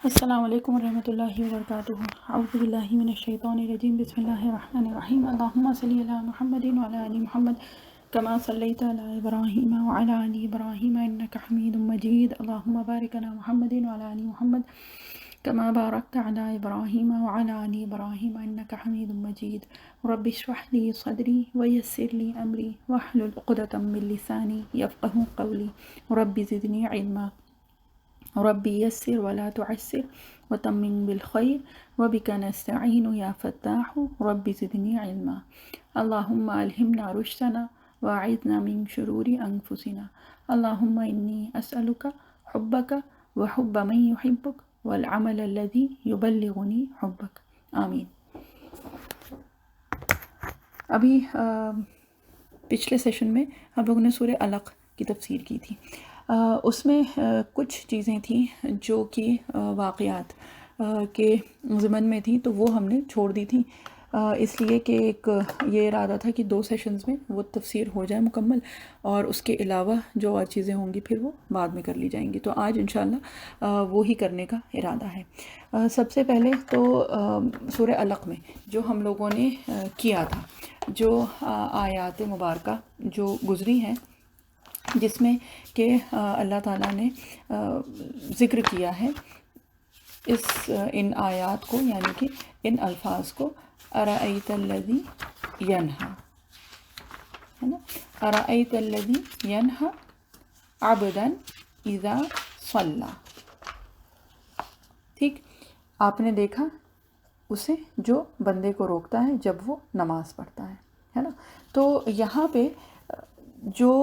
السلام علیکم ورحمۃ اللہ وبرکاتہ۔ اعوذ باللہ من الشیطان الرجیم، بسم اللہ الرحمن الرحیم۔ اللہم صلی علی محمد وعلی آل محمد کما صلیت علی ابراہیم وعلی آل ابراہیم انک حمید مجید۔ اللہم بارک علی محمد وعلی آل محمد کما بارکت علی ابراہیم وعلی آل ابراہیم انک حمید مجید۔ رب اشرح لی صدری ویسر لی امری واحلل عقدۃ من لسانی یفقہوا قولی۔ رب زدنی علما، ربی یسر ولا تعسر وتمم بالخیر وبک نستعین یا فتاح رب زدنی علما۔ اللہم الہمنا رشدنا واعذنا من شرور انفسنا۔ اللہم انی اسألک حبک وحب من یحبک والعمل الذی یبلغنی حبک، آمین۔ ابھی پچھلے سیشن میں ہم لوگوں نے سورہ علق کی تفسیر کی تھی۔ اس میں کچھ چیزیں تھیں جو کہ واقعات کے ضمن میں تھیں، تو وہ ہم نے چھوڑ دی تھیں، اس لیے کہ ایک یہ ارادہ تھا کہ 2 سیشنز میں وہ تفسیر ہو جائے مکمل، اور اس کے علاوہ جو اور چیزیں ہوں گی پھر وہ بعد میں کر لی جائیں گی۔ تو آج انشاءاللہ وہی کرنے کا ارادہ ہے۔ سب سے پہلے تو سورہ علق میں جو ہم لوگوں نے کیا تھا، جو آیات مبارکہ جو گزری ہیں، جس میں کہ اللہ تعالیٰ نے ذکر کیا ہے ان آیات کو، یعنی کہ ان الفاظ کو، ارأیت الذی ینہا، ہے نا، ارأیت الذی ینہا عبدا اذا صلی، ٹھیک، آپ نے دیکھا اسے جو بندے کو روکتا ہے جب وہ نماز پڑھتا ہے نا۔ تو یہاں پہ جو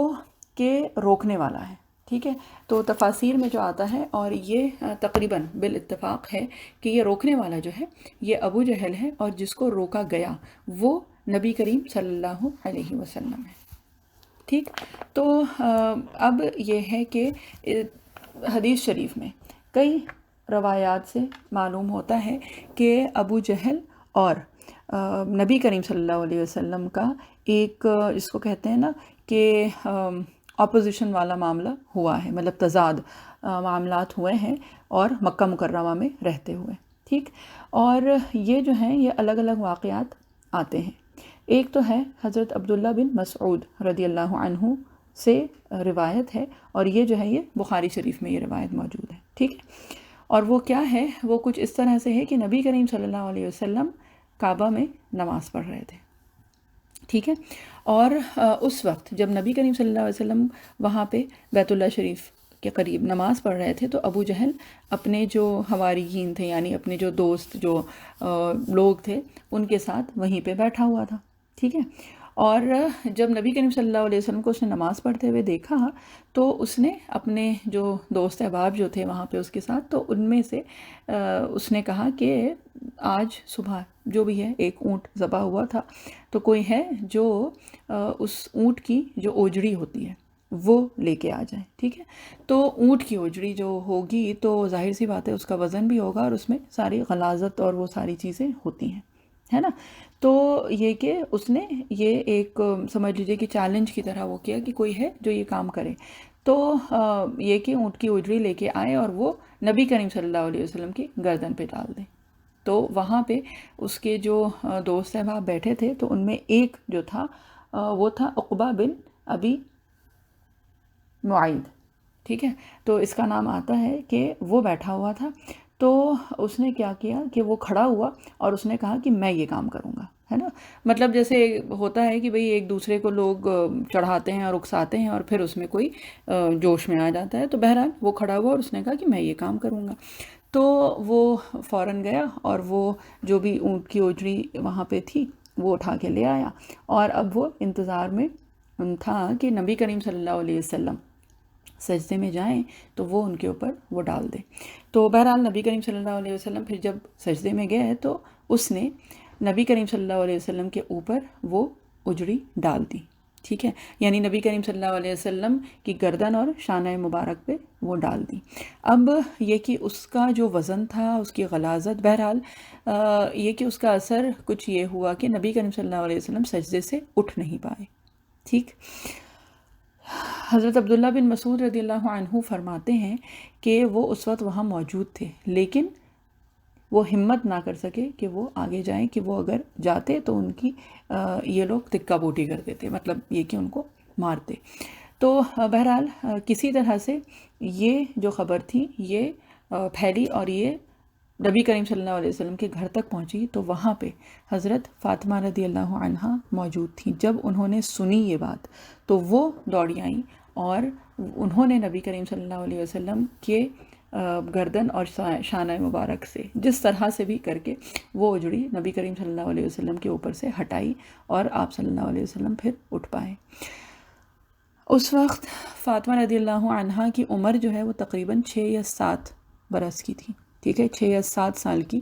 کہ روکنے والا ہے، ٹھیک ہے، تو تفاسیر میں جو آتا ہے، اور یہ تقریباً بالاتفاق ہے کہ یہ روکنے والا جو ہے یہ ابو جہل ہے، اور جس کو روکا گیا وہ نبی کریم صلی اللہ علیہ وسلم ہے، ٹھیک۔ تو اب یہ ہے کہ حدیث شریف میں کئی روایات سے معلوم ہوتا ہے کہ ابو جہل اور نبی کریم صلی اللہ علیہ وسلم کا ایک، جس کو کہتے ہیں نا کہ اپوزیشن والا معاملہ ہوا ہے، مطلب تضاد معاملات ہوئے ہیں، اور مکہ مکرمہ میں رہتے ہوئے، ٹھیک۔ اور یہ جو ہیں یہ الگ الگ واقعات آتے ہیں۔ ایک تو ہے حضرت عبداللہ بن مسعود رضی اللہ عنہ سے روایت ہے، اور یہ جو ہے یہ بخاری شریف میں یہ روایت موجود ہے، ٹھیک ہے۔ اور وہ کیا ہے، وہ کچھ اس طرح سے ہے کہ نبی کریم صلی اللہ علیہ وسلم کعبہ میں نماز پڑھ رہے تھے، ٹھیک ہے، اور اس وقت جب نبی کریم صلی اللہ علیہ وسلم وہاں پہ بیت اللہ شریف کے قریب نماز پڑھ رہے تھے، تو ابو جہل اپنے جو حواریین تھے، یعنی اپنے جو دوست، جو لوگ تھے، ان کے ساتھ وہیں پہ بیٹھا ہوا تھا، ٹھیک ہے۔ اور جب نبی کریم صلی اللہ علیہ وسلم کو اس نے نماز پڑھتے ہوئے دیکھا، تو اس نے اپنے جو دوست احباب جو تھے وہاں پہ اس کے ساتھ، تو ان میں سے اس نے کہا کہ آج صبح جو بھی ہے ایک اونٹ ذبح ہوا تھا، تو کوئی ہے جو اس اونٹ کی جو اوجڑی ہوتی ہے وہ لے کے آ جائے، ٹھیک ہے۔ تو اونٹ کی اوجڑی جو ہوگی تو ظاہر سی بات ہے اس کا وزن بھی ہوگا، اور اس میں ساری غلاظت اور وہ ساری چیزیں ہوتی ہیں، ہے نا۔ تو یہ کہ اس نے یہ ایک سمجھ لیجیے کہ چیلنج کی طرح وہ کیا کہ کوئی ہے جو یہ کام کرے، تو یہ کہ اونٹ کی اوجڑی لے کے آئے اور وہ نبی کریم صلی اللہ علیہ وسلم کی گردن پہ ڈال دیں۔ تو وہاں پہ اس کے جو دوست احباب بیٹھے تھے، تو ان میں ایک جو تھا وہ تھا عقبہ بن ابی معید، ٹھیک ہے۔ تو اس کا نام آتا ہے کہ وہ بیٹھا ہوا تھا، تو اس نے کیا کیا کہ وہ کھڑا ہوا اور اس نے کہا کہ میں یہ کام کروں گا، ہے نا۔ مطلب جیسے ہوتا ہے کہ بھئی ایک دوسرے کو لوگ چڑھاتے ہیں اور اکساتے ہیں، اور پھر اس میں کوئی جوش میں آ جاتا ہے، تو بہرحال وہ کھڑا ہوا اور اس نے کہا کہ میں یہ کام کروں گا۔ تو وہ فوراً گیا اور وہ جو بھی اونٹ کی اوجڑی وہاں پہ تھی وہ اٹھا کے لے آیا، اور اب وہ انتظار میں تھا کہ نبی کریم صلی اللہ علیہ وسلم سجدے میں جائیں تو وہ ان کے اوپر وہ ڈال دے۔ تو بہرحال نبی کریم صلی اللہ علیہ وسلم پھر جب سجدے میں گئے تو اس نے نبی کریم صلی اللہ علیہ وسلم کے اوپر وہ اجڑی ڈال دی، ٹھیک ہے، یعنی نبی کریم صلی اللہ علیہ وسلم کی گردن اور شانہ مبارک پہ وہ ڈال دی۔ اب یہ کہ اس کا جو وزن تھا، اس کی غلاظت، بہرحال یہ کہ اس کا اثر کچھ یہ ہوا کہ نبی کریم صلی اللہ علیہ وسلم سجدے سے اٹھ نہیں پائے، ٹھیک۔ حضرت عبداللہ بن مسعود رضی اللہ عنہ فرماتے ہیں کہ وہ اس وقت وہاں موجود تھے، لیکن وہ ہمت نہ کر سکے کہ وہ آگے جائیں، کہ وہ اگر جاتے تو ان کی یہ لوگ تکہ بوٹی کر دیتے، مطلب یہ کہ ان کو مارتے۔ تو بہرحال کسی طرح سے یہ جو خبر تھی یہ پھیلی اور یہ نبی کریم صلی اللہ علیہ وسلم کے گھر تک پہنچی، تو وہاں پہ حضرت فاطمہ رضی اللہ عنہا موجود تھیں۔ جب انہوں نے سنی یہ بات تو وہ دوڑی آئیں اور انہوں نے نبی کریم صلی اللہ علیہ وسلم کے گردن اور شانہ مبارک سے جس طرح سے بھی کر کے وہ اجڑی نبی کریم صلی اللہ علیہ وسلم کے اوپر سے ہٹائی، اور آپ صلی اللہ علیہ وسلم پھر اٹھ پائے۔ اس وقت فاطمہ رضی اللہ عنہا کی عمر جو ہے وہ تقریباً 6 یا 7 برس کی تھی، ٹھیک ہے، 6 یا 7 سال کی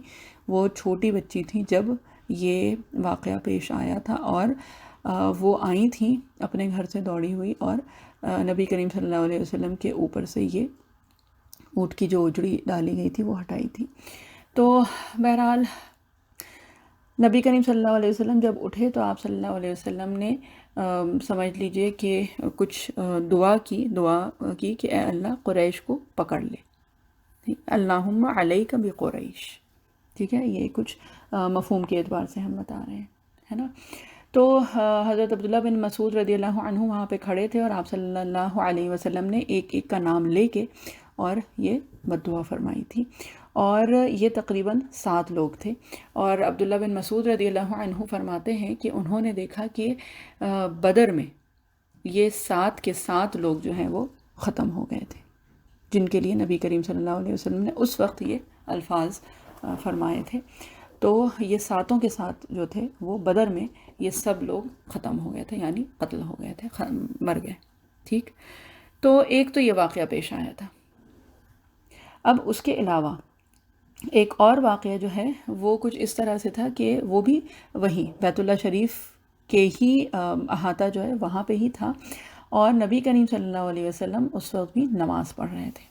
وہ چھوٹی بچی تھی جب یہ واقعہ پیش آیا تھا، اور وہ آئی تھیں اپنے گھر سے دوڑی ہوئی، اور نبی کریم صلی اللہ علیہ وسلم کے اوپر سے یہ اونٹ کی جو اجڑی ڈالی گئی تھی وہ ہٹائی تھی۔ تو بہرحال نبی کریم صلی اللہ علیہ وسلم جب اٹھے تو آپ صلی اللہ علیہ وسلم نے سمجھ لیجئے کہ کچھ دعا کی کہ اے اللہ قریش کو پکڑ لے، اللہم علیک بقریش، ٹھیک ہے، یہ کچھ مفہوم کے اعتبار سے ہم بتا رہے ہیں، ہے نا۔ تو حضرت عبداللہ بن مسعود رضی اللہ عنہ وہاں پہ کھڑے تھے، اور آپ صلی اللہ علیہ وسلم نے ایک ایک کا نام لے کے اور یہ بد دعا فرمائی تھی، اور یہ تقریباً 7 لوگ تھے۔ اور عبداللہ بن مسعود رضی اللہ عنہ فرماتے ہیں کہ انہوں نے دیکھا کہ بدر میں یہ 7 کے 7 لوگ جو ہیں وہ ختم ہو گئے تھے، جن کے لیے نبی کریم صلی اللہ علیہ وسلم نے اس وقت یہ الفاظ فرمائے تھے۔ تو یہ 7 کے 7 جو تھے وہ بدر میں یہ سب لوگ ختم ہو گئے تھے، یعنی قتل ہو گئے تھے، مر گئے، ٹھیک۔ تو ایک تو یہ واقعہ پیش آیا تھا۔ اب اس کے علاوہ ایک اور واقعہ جو ہے وہ کچھ اس طرح سے تھا کہ وہ بھی وہیں بیت اللہ شریف کے ہی احاطہ جو ہے وہاں پہ ہی تھا، اور نبی کریم صلی اللہ علیہ وسلم اس وقت بھی نماز پڑھ رہے تھے،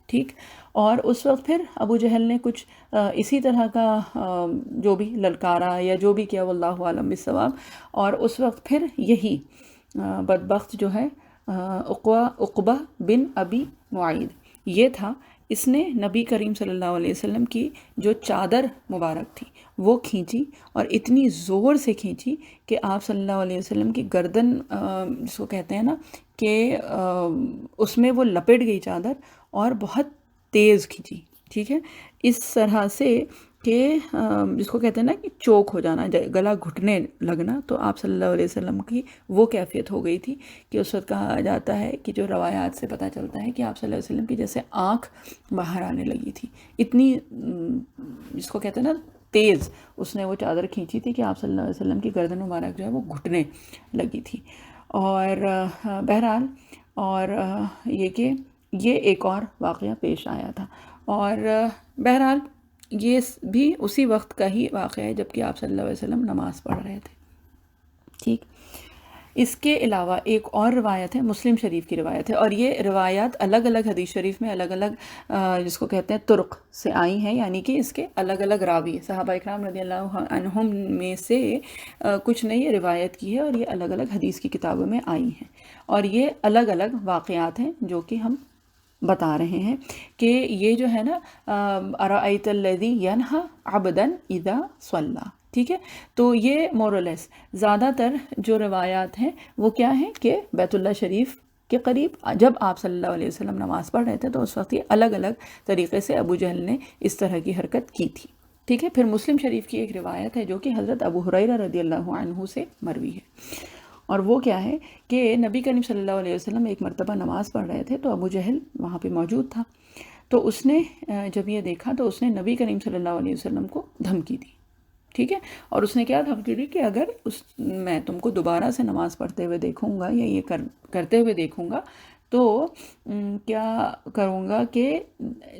ٹھیک۔ اور اس وقت پھر ابو جہل نے کچھ اسی طرح کا جو بھی للکارا یا جو بھی کیا، واللہ عالم بالصواب، اور اس وقت پھر یہی بدبخت جو ہے عقبہ بن ابی معید یہ تھا، اس نے نبی کریم صلی اللہ علیہ وسلم کی جو چادر مبارک تھی وہ کھینچی، اور اتنی زور سے کھینچی کہ آپ صلی اللہ علیہ وسلم کی گردن جس کو کہتے ہیں نا کہ اس میں وہ لپٹ گئی چادر، اور بہت تیز کھینچی، ٹھیک ہے، اس طرح سے کہ جس کو کہتے ہیں نا کہ چوک ہو جانا، گلا گھٹنے لگنا۔ تو آپ صلی اللہ علیہ وسلم کی وہ کیفیت ہو گئی تھی کہ اس وقت کہا جاتا ہے کہ جو روایات سے پتہ چلتا ہے کہ آپ صلی اللہ علیہ وسلم کی جیسے آنکھ باہر آنے لگی تھی، اتنی جس کو کہتے ہیں نا تیز اس نے وہ چادر کھینچی تھی کہ آپ صلی اللہ علیہ وسلم کی گردن مبارک جو ہے وہ گھٹنے لگی تھی۔ اور بہرحال اور یہ کہ یہ ایک اور واقعہ پیش آیا تھا، اور بہرحال یہ بھی اسی وقت کا ہی واقعہ ہے جب کہ آپ صلی اللہ علیہ وسلم نماز پڑھ رہے تھے، ٹھیک۔ اس کے علاوہ ایک اور روایت ہے، مسلم شریف کی روایت ہے، اور یہ روایات الگ الگ حدیث شریف میں الگ الگ جس کو کہتے ہیں طرق سے آئی ہیں، یعنی کہ اس کے الگ الگ راوی صحابہ اکرام رضی اللہ عنہم میں سے کچھ نے یہ روایت کی ہے، اور یہ الگ الگ حدیث کی کتابوں میں آئی ہیں، اور یہ الگ الگ واقعات ہیں جو کہ ہم بتا رہے ہیں کہ یہ جو ہے نا ارأیت الذی ینہی عبدا اذا صلی، ٹھیک ہے۔ تو یہ مورلیس زیادہ تر جو روایات ہیں وہ کیا ہیں کہ بیت اللہ شریف کے قریب جب آپ صلی اللہ علیہ وسلم نماز پڑھ رہے تھے تو اس وقت یہ الگ الگ طریقے سے ابو جہل نے اس طرح کی حرکت کی تھی، ٹھیک ہے۔ پھر مسلم شریف کی ایک روایت ہے جو کہ حضرت ابو ہریرہ رضی اللہ عنہ سے مروی ہے، اور وہ کیا ہے کہ نبی کریم صلی اللہ علیہ وسلم ایک مرتبہ نماز پڑھ رہے تھے تو ابو جہل وہاں پہ موجود تھا، تو اس نے جب یہ دیکھا تو اس نے نبی کریم صلی اللہ علیہ وسلم کو دھمکی دی، ٹھیک ہے، اور اس نے کیا دھمکی دی کہ اگر میں تم کو دوبارہ سے نماز پڑھتے ہوئے دیکھوں گا یا یہ کرتے ہوئے دیکھوں گا تو کیا کروں گا کہ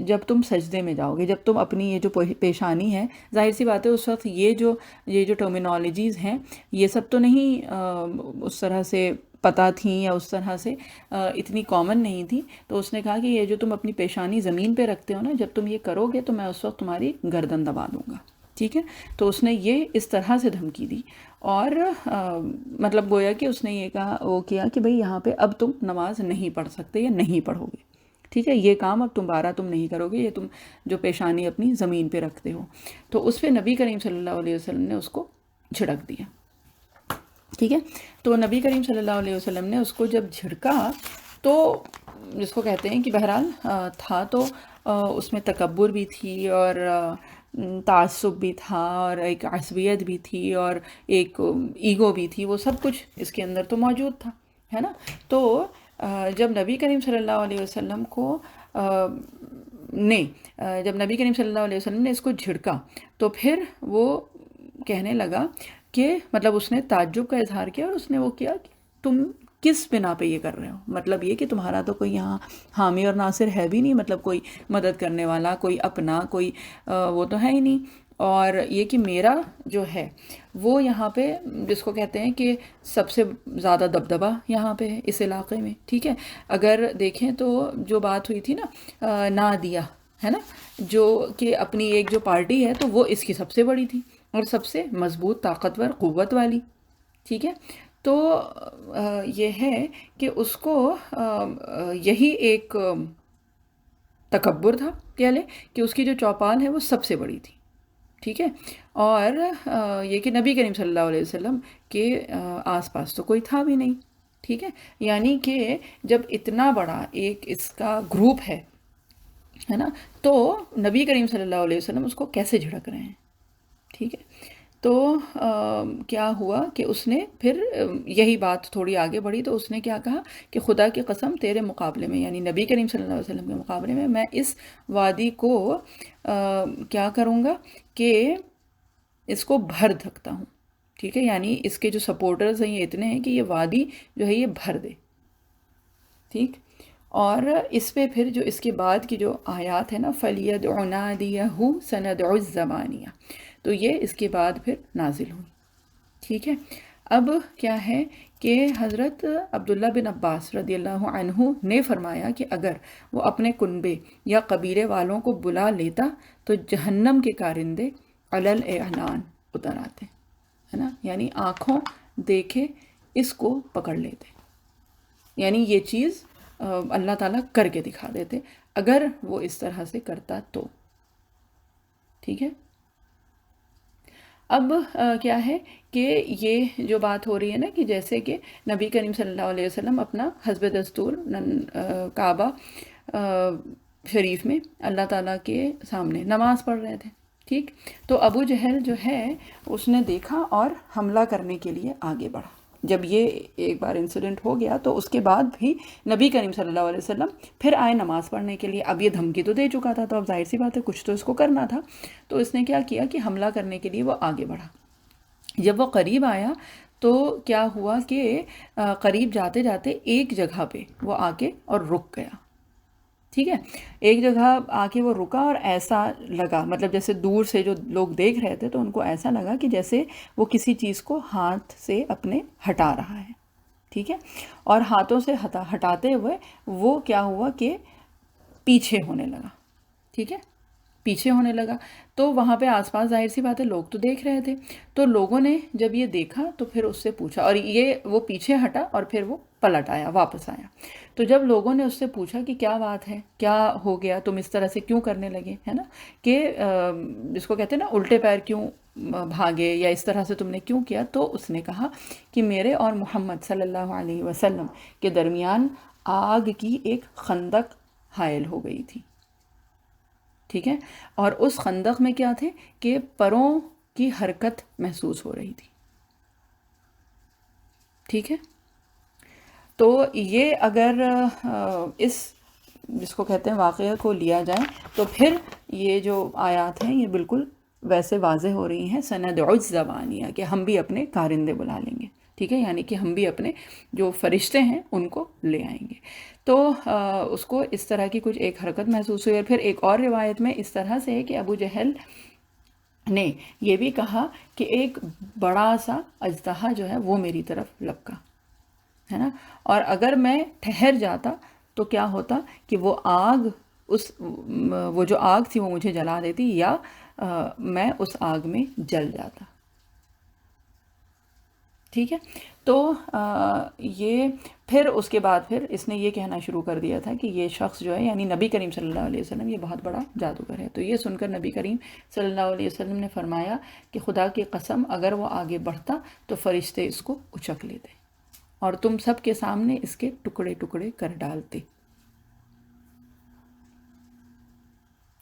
جب تم سجدے میں جاؤ گے، جب تم اپنی یہ جو پیشانی ہے، ظاہر سی بات ہے اس وقت یہ جو ٹرمینالوجیز ہیں یہ سب تو نہیں اس طرح سے پتہ تھیں یا اس طرح سے اتنی کامن نہیں تھی، تو اس نے کہا کہ یہ جو تم اپنی پیشانی زمین پہ رکھتے ہو نا، جب تم یہ کرو گے تو میں اس وقت تمہاری گردن دبا دوں گا، ٹھیک ہے. تو اس نے یہ اس طرح سے دھمکی دی اور مطلب گویا کہ اس نے یہ کہا وہ کیا کہ بھئی یہاں پہ اب تم نماز نہیں پڑھ سکتے یا نہیں پڑھو گے. ٹھیک ہے, یہ کام اب دوبارہ تم نہیں کرو گے, یہ تم جو پیشانی اپنی زمین پہ رکھتے ہو. تو اس پہ نبی کریم صلی اللہ علیہ وسلم نے اس کو جھڑک دیا. ٹھیک ہے, تو نبی کریم صلی اللہ علیہ وسلم نے اس کو جب جھڑکا تو جس کو کہتے ہیں کہ بہرحال تھا تو اس میں تکبر بھی تھی اور تعصب بھی تھا اور ایک عصبیت بھی تھی اور ایک ایگو بھی تھی, وہ سب کچھ اس کے اندر تو موجود تھا, ہے نا. تو جب نبی کریم صلی اللہ علیہ وسلم کو جب نبی کریم صلی اللہ علیہ وسلم نے اس کو جھڑکا تو پھر وہ کہنے لگا کہ مطلب اس نے تعجب کا اظہار کیا اور اس نے وہ کیا کہ تم کس بنا پہ یہ کر رہے ہو, مطلب یہ کہ تمہارا تو کوئی یہاں حامی اور ناصر ہے بھی نہیں, مطلب کوئی مدد کرنے والا, کوئی اپنا, کوئی وہ تو ہے ہی نہیں. اور یہ کہ میرا جو ہے وہ یہاں پہ جس کو کہتے ہیں کہ سب سے زیادہ دبدبہ یہاں پہ ہے اس علاقے میں. ٹھیک ہے, اگر دیکھیں تو جو بات ہوئی تھی نا نادیہ, ہے نا, جو کہ اپنی ایک جو پارٹی ہے تو وہ اس کی سب سے بڑی تھی اور سب سے مضبوط, طاقتور, قوت والی. ٹھیک ہے, تو یہ ہے کہ اس کو یہی ایک تکبر تھا کہہ لیں کہ اس کی جو چوپال ہے وہ سب سے بڑی تھی. ٹھیک ہے, اور یہ کہ نبی کریم صلی اللہ علیہ وسلم کے آس پاس تو کوئی تھا بھی نہیں. ٹھیک ہے, یعنی کہ جب اتنا بڑا ایک اس کا گروپ ہے نا, تو نبی کریم صلی اللہ علیہ وسلم اس کو کیسے جھڑک رہے ہیں. ٹھیک ہے, تو کیا ہوا کہ اس نے پھر یہی بات تھوڑی آگے بڑھی تو اس نے کیا کہا کہ خدا کی قسم تیرے مقابلے میں, یعنی نبی کریم صلی اللہ علیہ وسلم کے مقابلے میں اس وادی کو کیا کروں گا کہ اس کو بھر دھکتا ہوں. ٹھیک ہے, یعنی اس کے جو سپورٹرز ہیں یہ اتنے ہیں کہ یہ وادی جو ہے یہ بھر دے. ٹھیک, اور اس پہ پھر جو اس کے بعد کی جو آیات ہے نا فَلْيَدْعُ نَادِيَهُ سَنَدْعُ الزَّبَانِيَةَ, تو یہ اس کے بعد پھر نازل ہوئی. ٹھیک ہے, اب کیا ہے کہ حضرت عبداللہ بن عباس رضی اللہ عنہ نے فرمایا کہ اگر وہ اپنے کنبے یا قبیلے والوں کو بلا لیتا تو جہنم کے کارندے علی الاعنان اتر آتے, ہے نا, یعنی آنکھوں دیکھے اس کو پکڑ لیتے, یعنی یہ چیز اللہ تعالیٰ کر کے دکھا دیتے اگر وہ اس طرح سے کرتا تو. ٹھیک ہے, اب کیا ہے کہ یہ جو بات ہو رہی ہے نا کہ جیسے کہ نبی کریم صلی اللہ علیہ وسلم اپنا حسب دستور کعبہ شریف میں اللہ تعالیٰ کے سامنے نماز پڑھ رہے تھے. ٹھیک, تو ابو جہل جو ہے اس نے دیکھا اور حملہ کرنے کے لیے آگے بڑھا. جب یہ ایک بار انسیڈنٹ ہو گیا تو اس کے بعد بھی نبی کریم صلی اللہ علیہ وسلم پھر آئے نماز پڑھنے کے لیے. اب یہ دھمکی تو دے چکا تھا تو اب ظاہر سی بات ہے کچھ تو اس کو کرنا تھا, تو اس نے کیا کیا کہ حملہ کرنے کے لیے وہ آگے بڑھا. جب وہ قریب آیا تو کیا ہوا کہ قریب جاتے جاتے ایک جگہ پہ وہ آ کے اور رک گیا. ٹھیک ہے, ایک جگہ آ کے وہ رکا اور ایسا لگا, مطلب جیسے دور سے جو لوگ دیکھ رہے تھے تو ان کو ایسا لگا کہ جیسے وہ کسی چیز کو ہاتھ سے اپنے ہٹا رہا ہے. ٹھیک ہے, اور ہاتھوں سے ہٹاتے ہوئے وہ کیا ہوا کہ پیچھے ہونے لگا. ٹھیک ہے, پیچھے ہونے لگا تو وہاں پہ آس پاس ظاہر سی بات ہے لوگ تو دیکھ رہے تھے, تو لوگوں نے جب یہ دیکھا تو پھر اس سے پوچھا, اور یہ وہ پیچھے ہٹا اور پھر وہ پلٹ آیا, واپس آیا. تو جب لوگوں نے اس سے پوچھا کہ کیا بات ہے, کیا ہو گیا, تم اس طرح سے کیوں کرنے لگے, ہے نا, کہ جس کو کہتے ہیں نا الٹے پیر کیوں بھاگے یا اس طرح سے تم نے کیوں کیا, تو اس نے کہا کہ میرے اور محمد صلی اللہ علیہ وسلم کے درمیان آگ کی ایک خندق حائل ہو گئی تھی. ٹھیک ہے, اور اس خندق میں کیا تھے کہ پروں کی حرکت محسوس ہو رہی تھی. ٹھیک ہے, تو یہ اگر اس جس کو کہتے ہیں واقعہ کو لیا جائے تو پھر یہ جو آیات ہیں یہ بالکل ویسے واضح ہو رہی ہیں سندع الزبانیہ, کہ ہم بھی اپنے کارندے بلا لیں گے. ٹھیک ہے, یعنی کہ ہم بھی اپنے جو فرشتے ہیں ان کو لے آئیں گے. تو اس کو اس طرح کی کچھ ایک حرکت محسوس ہوئی. اور پھر ایک اور روایت میں اس طرح سے ہے کہ ابو جہل نے یہ بھی کہا کہ ایک بڑا سا اژدہا جو ہے وہ میری طرف لپکا, ہے نا, اور اگر میں ٹھہر جاتا تو کیا ہوتا کہ وہ آگ وہ جو آگ تھی وہ مجھے جلا دیتی, یا میں اس آگ میں جل جاتا. ٹھیک ہے. تو یہ پھر اس کے بعد پھر اس نے یہ کہنا شروع کر دیا تھا کہ یہ شخص جو ہے یعنی نبی کریم صلی اللہ علیہ وسلم یہ بہت بڑا جادوگر ہے. تو یہ سن کر نبی کریم صلی اللہ علیہ وسلم نے فرمایا کہ خدا کی قسم اگر وہ آگے بڑھتا تو فرشتے اس کو اچک لیتے اور تم سب کے سامنے اس کے ٹکڑے ٹکڑے کر ڈالتے.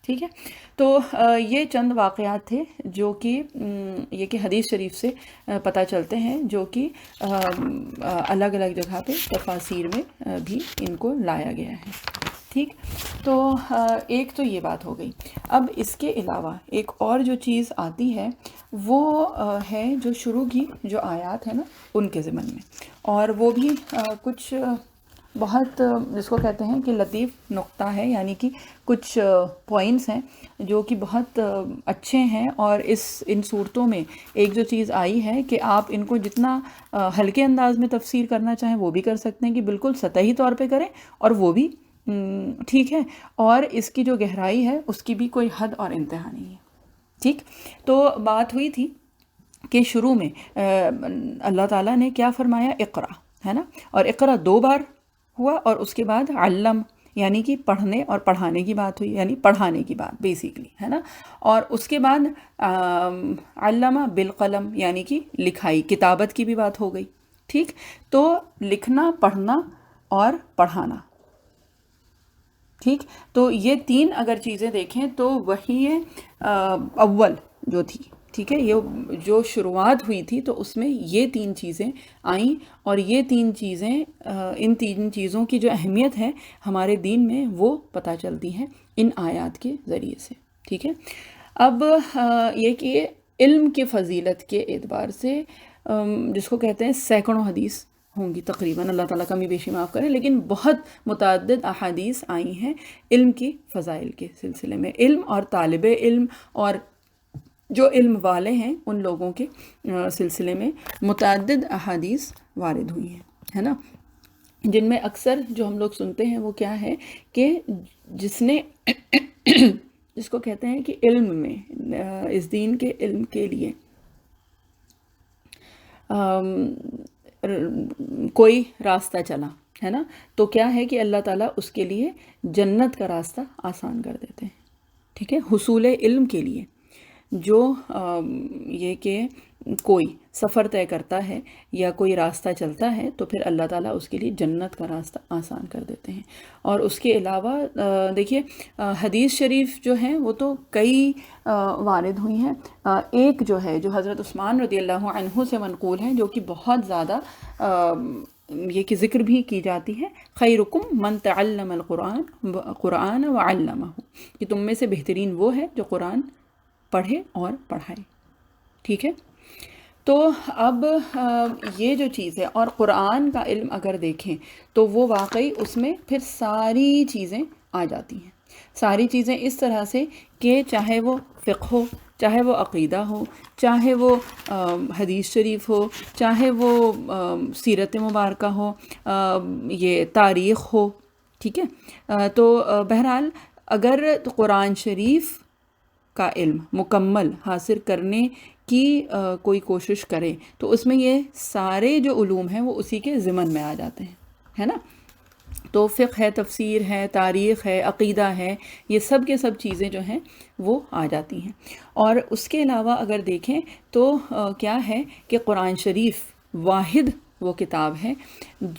ٹھیک ہے. تو یہ چند واقعات تھے جو کہ یہ کہ حدیث شریف سے پتہ چلتے ہیں، جو کہ الگ الگ جگہ پہ تفاسیر میں بھی ان کو لایا گیا ہے. ٹھیک. تو ایک تو یہ بات ہو گئی. اب اس کے علاوہ ایک اور جو چیز آتی ہے وہ ہے جو شروع کی جو آیات ہیں نا ان کے ضمن میں، اور وہ بھی کچھ بہت جس کو کہتے ہیں کہ لطیف نقطہ ہے، یعنی کہ کچھ پوائنٹس ہیں جو کہ بہت اچھے ہیں. اور ان صورتوں میں ایک جو چیز آئی ہے کہ آپ ان کو جتنا ہلکے انداز میں تفسیر کرنا چاہیں وہ بھی کر سکتے ہیں، کہ بالکل سطحی طور پہ کریں اور وہ بھی ٹھیک ہے، اور اس کی جو گہرائی ہے اس کی بھی کوئی حد اور انتہا نہیں ہے. ٹھیک. تو بات ہوئی تھی کہ شروع میں اللہ تعالیٰ نے کیا فرمایا، اقرا، ہے نا، اور اقرا 2 بار ہوا، اور اس کے بعد علم یعنی کہ پڑھنے اور پڑھانے کی بات ہوئی، یعنی پڑھانے کی بات بیسیکلی، ہے نا. اور اس کے بعد علامہ بالقلم یعنی کہ لکھائی کتابت کی بھی بات ہو گئی. ٹھیک. تو لکھنا، پڑھنا اور پڑھانا. ٹھیک. تو یہ 3 اگر چیزیں دیکھیں تو وہی اول جو تھی، ٹھیک ہے، یہ جو شروعات ہوئی تھی تو اس میں یہ 3 چیزیں آئیں، اور یہ 3 چیزیں ان 3 چیزوں کی جو اہمیت ہے ہمارے دین میں وہ پتہ چلتی ہیں ان آیات کے ذریعے سے. ٹھیک ہے. اب یہ کہ علم کی فضیلت کے اعتبار سے جس کو کہتے ہیں سینکڑوں حدیث ہوں گی تقریباً، اللہ تعالیٰ کمی بیشی معاف کرے، لیکن بہت متعدد احادیث آئی ہیں علم کی فضائل کے سلسلے میں. علم اور طالب علم اور جو علم والے ہیں ان لوگوں کے سلسلے میں متعدد احادیث وارد ہوئی ہیں، ہے نا، جن میں اکثر جو ہم لوگ سنتے ہیں وہ کیا ہے کہ جس نے جس کو کہتے ہیں کہ علم میں اس دین کے علم کے لیے کوئی راستہ چلا، ہے نا، تو کیا ہے کہ اللہ تعالیٰ اس کے لیے جنت کا راستہ آسان کر دیتے ہیں. ٹھیک ہے. حصول علم کے لیے جو یہ کہ کوئی سفر طے کرتا ہے یا کوئی راستہ چلتا ہے تو پھر اللہ تعالیٰ اس کے لیے جنت کا راستہ آسان کر دیتے ہیں. اور اس کے علاوہ دیکھیے حدیث شریف جو ہیں وہ تو کئی وارد ہوئی ہیں. ایک جو ہے جو حضرت عثمان رضی اللہ عنہ سے منقول ہے، جو کہ بہت زیادہ یہ کہ ذکر بھی کی جاتی ہے، خیرکم من تعلم القرآن وعلمہ، کہ تم میں سے بہترین وہ ہے جو قرآن پڑھے اور پڑھائے. ٹھیک ہے. تو اب یہ جو چیز ہے، اور قرآن کا علم اگر دیکھیں تو وہ واقعی اس میں پھر ساری چیزیں آ جاتی ہیں. ساری چیزیں اس طرح سے کہ چاہے وہ فقہ ہو، چاہے وہ عقیدہ ہو، چاہے وہ حدیث شریف ہو، چاہے وہ سیرت مبارکہ ہو، یہ تاریخ ہو. ٹھیک ہے. تو بہرحال اگر قرآن شریف کا علم مکمل حاصل کرنے کی کوئی کوشش کرے تو اس میں یہ سارے جو علوم ہیں وہ اسی کے ضمن میں آ جاتے ہیں، ہے نا. تو فقہ ہے، تفسیر ہے، تاریخ ہے، عقیدہ ہے، یہ سب کے سب چیزیں جو ہیں وہ آ جاتی ہیں. اور اس کے علاوہ اگر دیکھیں تو کیا ہے کہ قرآن شریف واحد وہ کتاب ہے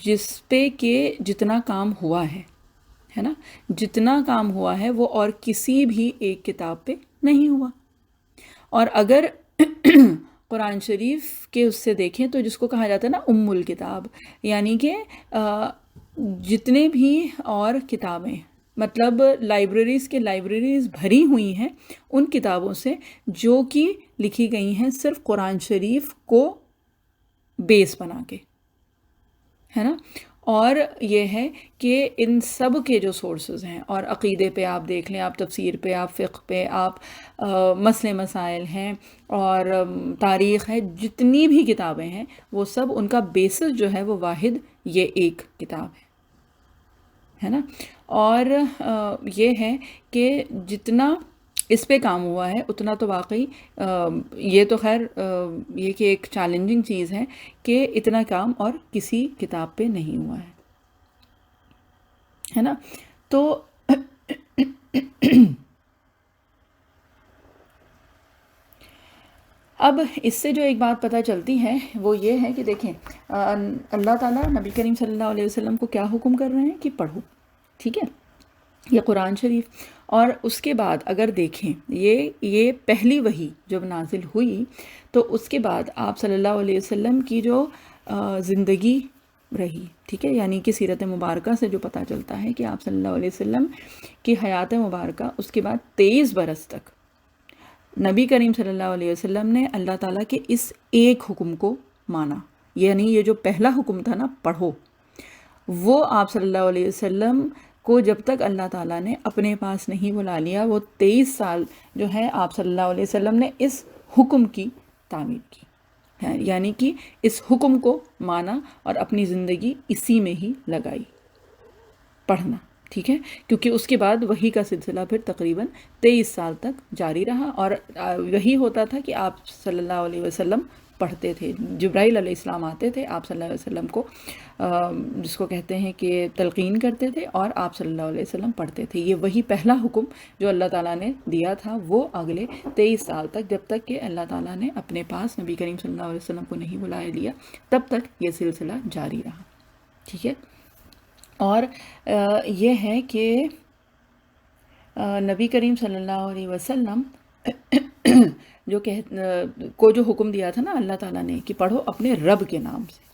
جس پہ کہ جتنا کام ہوا ہے نا، جتنا کام ہوا ہے وہ اور کسی بھی ایک کتاب پہ نہیں ہوا. اور اگر قرآن شریف کے اس سے دیکھیں تو جس کو کہا جاتا ہے نا ام الکتاب، یعنی کہ جتنے بھی اور کتابیں مطلب لائبریریز بھری ہوئی ہیں ان کتابوں سے جو کہ لکھی گئی ہیں صرف قرآن شریف کو بیس بنا کے، ہے نا. اور یہ ہے کہ ان سب کے جو سورسز ہیں، اور عقیدے پہ آپ دیکھ لیں، آپ تفسیر پہ، آپ فقہ پہ، آپ مسئلے مسائل ہیں اور تاریخ ہے، جتنی بھی کتابیں ہیں وہ سب ان کا بیسس جو ہے وہ واحد یہ ایک کتاب ہے نا. اور یہ ہے کہ جتنا اس پہ کام ہوا ہے اتنا تو واقعی یہ تو خیر یہ کہ ایک چیلنجنگ چیز ہے کہ اتنا کام اور کسی کتاب پہ نہیں ہوا ہے نا. تو اب اس سے جو ایک بات پتہ چلتی ہے وہ یہ ہے کہ دیکھیں اللہ تعالیٰ نبی کریم صلی اللہ علیہ وسلم کو کیا حکم کر رہے ہیں کہ پڑھو. ٹھیک ہے، یہ قرآن شریف. اور اس کے بعد اگر دیکھیں یہ پہلی وحی جب نازل ہوئی تو اس کے بعد آپ صلی اللہ علیہ وسلم کی جو زندگی رہی، ٹھیک ہے، یعنی کہ سیرت مبارکہ سے جو پتہ چلتا ہے کہ آپ صلی اللہ علیہ وسلم کی حیات مبارکہ اس کے بعد 23 برس تک نبی کریم صلی اللہ علیہ وسلم نے اللہ تعالیٰ کے اس ایک حکم کو مانا. یعنی یہ جو پہلا حکم تھا نا پڑھو، وہ آپ صلی اللہ علیہ وسلم کو جب تک اللہ تعالیٰ نے اپنے پاس نہیں بلا لیا، وہ 23 سال جو ہے آپ صلی اللہ علیہ وسلم نے اس حکم کی تعمیر کی، یعنی کہ اس حکم کو مانا اور اپنی زندگی اسی میں ہی لگائی، پڑھنا. ٹھیک ہے، کیونکہ اس کے بعد وحی کا سلسلہ پھر تقریباً 23 سال تک جاری رہا، اور وہی ہوتا تھا کہ آپ صلی اللہ علیہ وسلم پڑھتے تھے. جبرائیل علیہ السلام آتے تھے آپ صلی اللہ علیہ وسلم کو جس کو کہتے ہیں کہ تلقین کرتے تھے، اور آپ صلی اللہ علیہ وسلم پڑھتے تھے. یہ وہی پہلا حکم جو اللہ تعالیٰ نے دیا تھا، وہ اگلے 23 سال تک، جب تک کہ اللہ تعالیٰ نے اپنے پاس نبی کریم صلی اللہ علیہ وسلم کو نہیں بلایا لیا، تب تک یہ سلسلہ جاری رہا. ٹھیک ہے، اور یہ ہے کہ نبی کریم صلی اللہ علیہ وسلم کو جو حکم دیا تھا نا اللہ تعالیٰ نے کہ پڑھو اپنے رب کے نام سے،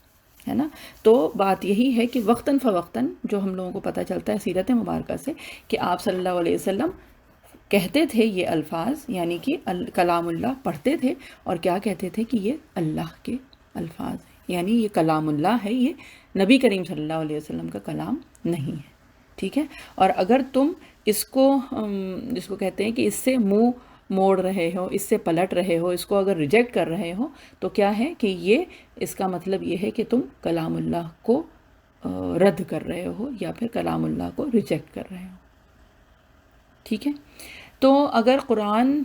ہے نا. تو بات یہی ہے کہ وقتاً فوقتاً جو ہم لوگوں کو پتہ چلتا ہے سیرت مبارکہ سے کہ آپ صلی اللہ علیہ وسلم کہتے تھے یہ الفاظ، یعنی کہ کلام اللہ پڑھتے تھے، اور کیا کہتے تھے کہ یہ اللہ کے الفاظ ہیں، یعنی یہ کلام اللہ ہے، یہ نبی کریم صلی اللہ علیہ وسلم کا کلام نہیں ہے. ٹھیک ہے، اور اگر تم اس کو جس کو کہتے ہیں کہ اس سے منہ موڑ رہے ہو، اس سے پلٹ رہے ہو، اس کو اگر ریجیکٹ کر رہے ہو، تو کیا ہے کہ یہ اس کا مطلب یہ ہے کہ تم کلام اللہ کو رد کر رہے ہو یا پھر کلام اللہ کو ریجیکٹ کر رہے ہو. ٹھیک ہے، تو اگر قرآن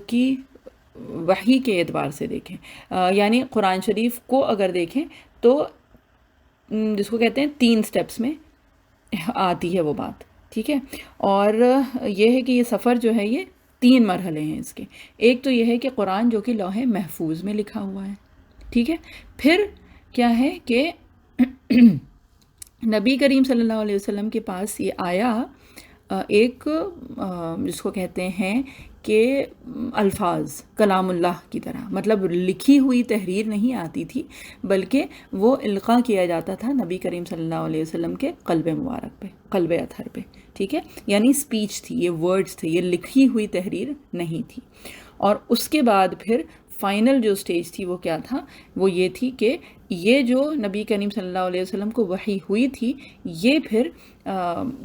کی وحی کے اعتبار سے دیکھیں، یعنی قرآن شریف کو اگر دیکھیں تو جس کو کہتے ہیں 3 سٹیپس میں آتی ہے وہ بات. ٹھیک ہے، اور یہ ہے کہ یہ سفر جو ہے یہ 3 مرحلے ہیں اس کے. ایک تو یہ ہے کہ قرآن جو کہ لوح محفوظ میں لکھا ہوا ہے. ٹھیک ہے، پھر کیا ہے کہ نبی کریم صلی اللہ علیہ وسلم کے پاس یہ آیا ایک جس کو کہتے ہیں کہ الفاظ کلام اللہ کی طرح، مطلب لکھی ہوئی تحریر نہیں آتی تھی، بلکہ وہ القاء کیا جاتا تھا نبی کریم صلی اللہ علیہ وسلم کے قلب مبارک پہ، قلب اطہر پہ. ٹھیک ہے، یعنی سپیچ تھی، یہ ورڈز تھے، یہ لکھی ہوئی تحریر نہیں تھی. اور اس کے بعد پھر فائنل جو سٹیج تھی وہ کیا تھا، وہ یہ تھی کہ یہ جو نبی کریم صلی اللہ علیہ وسلم کو وحی ہوئی تھی، یہ پھر